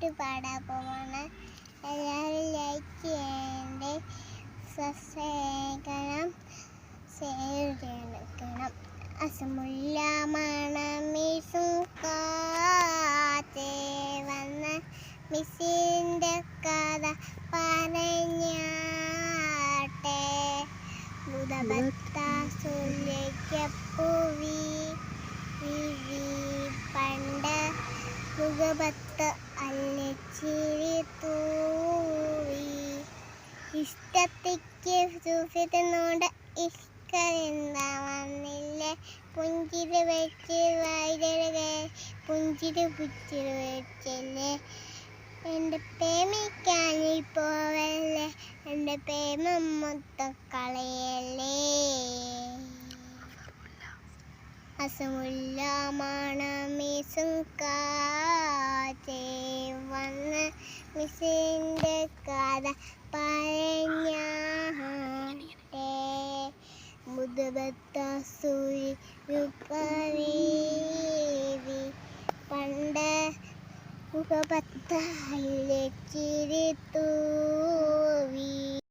പാട്ട് പാടാൻ പോവാണ്. എല്ലാവരും ലൈക്ക് ചെയ്യണ്ടേ, സബ്സ്ക്രൈബ് ഷെയർ ചെയ്യണം. അസമുല്ല മണമീസും കാറ്റേ വന്ന മിസ്സിൻ്റെ കഥ പറഞ്ഞാട്ടെ. മുതബത്ത സുല്ലിക്കപ്പൂവി പണ്ട് മുഖപത്ത് അല്ലിച്ചിരി തൂവി. ഇഷ്ടത്തിക്ക് സൂക്ഷിക്കുന്നോണ്ട് ഇഷ്കരെന്താ വന്നില്ലേ. പുഞ്ചിരി വെച്ച് വൈദ്യരെ പുഞ്ചിരി പുച്ചിരി വെച്ചല്ലേ. എൻ്റെ പ്രേമിക്കാനി പോവല്ലേ, എൻ്റെ പ്രേമം മൊത്തം കളയല്ലേ. അസമുല്ല മണമീസും കാറ്റേ വന്ന മിസ്സിൻ്റെ കഥ പറഞ്ഞാട്ടെ. മുതബത്ത സൂര്യപരീവി പണ്ട് മുഖപത്ത് അല്ലിച്ചിരി തൂവി.